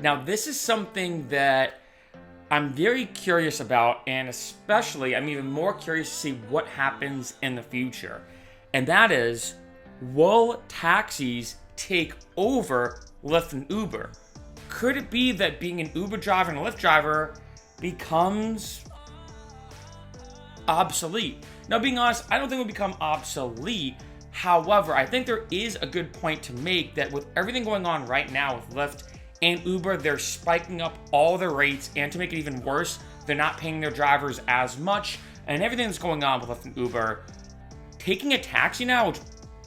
Now, this is something that I'm very curious about, and especially I'm even more curious to see what happens in the future. And that is, will taxis take over Lyft and Uber? Could it be that being an Uber driver and a Lyft driver becomes obsolete? Now, being honest, I don't think it will become obsolete. However, I think there is a good point to make that with everything going on right now with Lyft and Uber, they're spiking up all their rates, and to make it even worse, they're not paying their drivers as much, and everything that's going on with Lyft and Uber. Taking a taxi now, which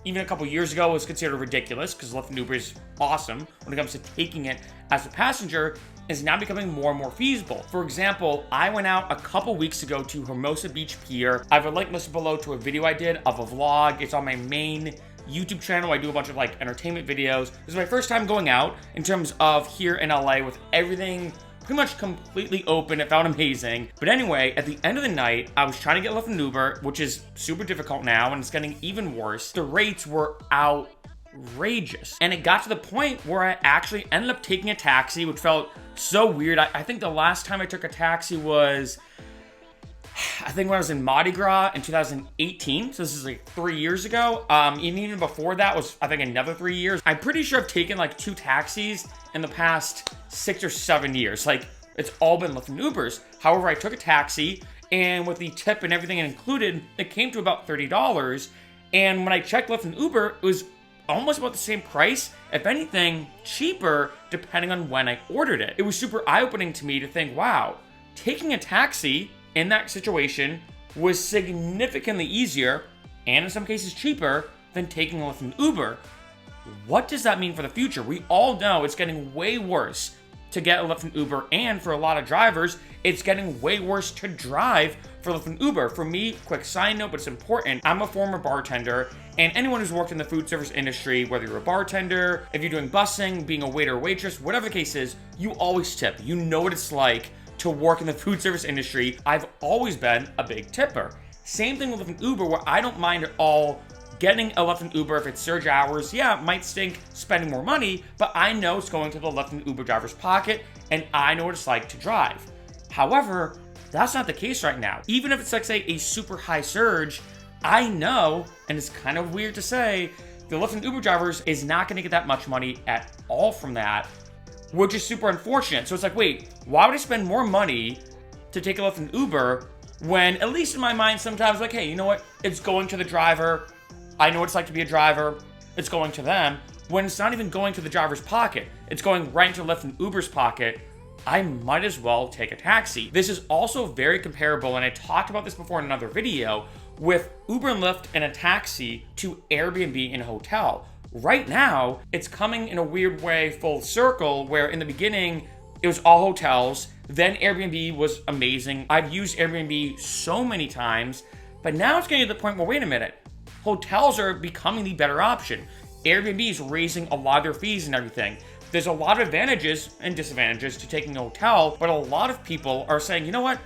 even a couple years ago was considered ridiculous because Lyft and Uber is awesome when it comes to taking it as a passenger, is now becoming more and more feasible. For example, I went out a couple weeks ago to Hermosa Beach Pier. I have a link listed below to a video I did of a vlog. It's on my main YouTube channel. I do a bunch of entertainment videos. This is my first time going out in terms of here in LA with everything pretty much completely open. It felt amazing. But anyway, at the end of the night, I was trying to get Lyft and Uber, which is super difficult now, and it's getting even worse. The rates were outrageous. And it got to the point where I actually ended up taking a taxi, which felt so weird. I think the last time I took a taxi was, I think when I was in Mardi Gras in 2018. So this is 3 years ago. Even before that was, I think, another 3 years. I'm pretty sure I've taken 2 taxis in the past 6 or 7 years. It's all been Lyft and Ubers. However, I took a taxi, and with the tip and everything included, it came to about $30. And when I checked Lyft and Uber, it was almost about the same price, if anything, cheaper, depending on when I ordered it. It was super eye-opening to me to think, wow, taking a taxi in that situation was significantly easier, and in some cases cheaper, than taking Lyft and Uber. What does that mean for the future? We all know it's getting way worse to get a Lyft and Uber, and for a lot of drivers, it's getting way worse to drive for Lyft and Uber. For me, quick side note, but it's important, I'm a former bartender, and anyone who's worked in the food service industry, whether you're a bartender, if you're doing busing, being a waiter or waitress, whatever the case is, you always tip. You know what it's like to work in the food service industry. I've always been a big tipper. Same thing with Lyft and Uber, where I don't mind at all getting a Lyft and Uber if it's surge hours. Yeah, it might stink spending more money, but I know it's going to the Lyft and Uber driver's pocket, and I know what it's like to drive. However, that's not the case right now. Even if it's say a super high surge, I know, and it's kind of weird to say, the Lyft and Uber drivers is not gonna get that much money at all from that, which is super unfortunate. So it's wait, why would I spend more money to take a Lyft and Uber when, at least in my mind, sometimes hey, you know what? It's going to the driver. I know what it's like to be a driver. It's going to them. When it's not even going to the driver's pocket, it's going right into Lyft and Uber's pocket. I might as well take a taxi. This is also very comparable, and I talked about this before in another video, with Uber and Lyft and a taxi to Airbnb and a hotel. Right now, it's coming in a weird way full circle, where in the beginning, it was all hotels. Then Airbnb was amazing. I've used Airbnb so many times, but now it's getting to the point where, wait a minute, hotels are becoming the better option. Airbnb is raising a lot of their fees and everything. There's a lot of advantages and disadvantages to taking a hotel, but a lot of people are saying, you know what?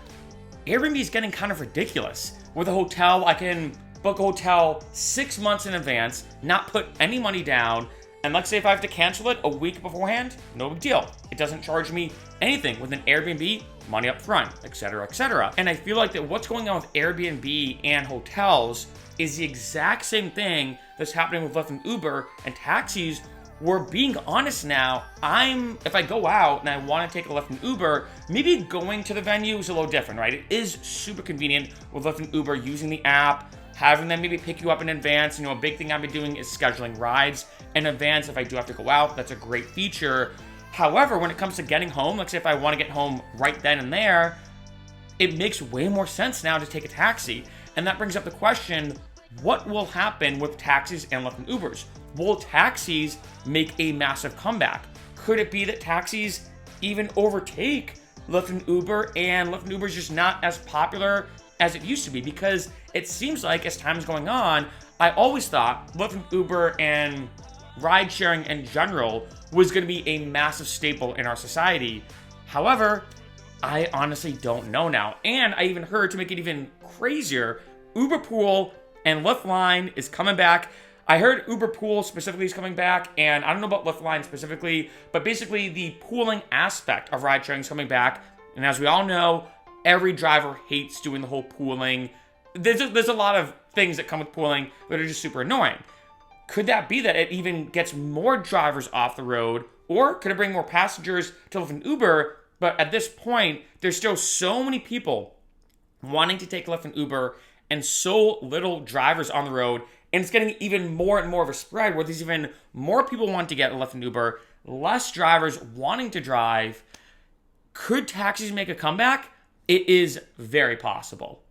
Airbnb is getting kind of ridiculous. With a hotel, I can book a hotel 6 months in advance, not put any money down, and let's say if I have to cancel it a week beforehand, no big deal. It doesn't charge me anything. With an Airbnb, money up front, etc., etc. And I feel like that what's going on with Airbnb and hotels is the exact same thing that's happening with Lyft and Uber and taxis. We're being honest now. If I go out and I want to take a Lyft and Uber, maybe going to the venue is a little different, right? It is super convenient with Lyft and Uber using the app, having them maybe pick you up in advance. A big thing I've been doing is scheduling rides in advance if I do have to go out. That's a great feature. However, when it comes to getting home, let's say if I want to get home right then and there, it makes way more sense now to take a taxi. And that brings up the question, what will happen with taxis and Lyft and Ubers? Will taxis make a massive comeback? Could it be that taxis even overtake Lyft and Uber, and Lyft and Uber is just not as popular as it used to be? Because it seems like as time is going on, I always thought Lyft and Uber and ride sharing in general was going to be a massive staple in our society. However, I honestly don't know now. And I even heard, to make it even crazier, Uber Pool and Lyft Line is coming back. I heard Uber Pool specifically is coming back, and I don't know about Lyft Line specifically, but basically the pooling aspect of ride sharing is coming back. And as we all know, every driver hates doing the whole pooling. There's a lot of things that come with pooling that are just super annoying. Could that be that it even gets more drivers off the road, or could it bring more passengers to Lyft and Uber? But at this point, there's still so many people wanting to take Lyft and Uber and so little drivers on the road, and it's getting even more and more of a spread where there's even more people wanting to get Lyft and Uber, less drivers wanting to drive. Could taxis make a comeback? It is very possible.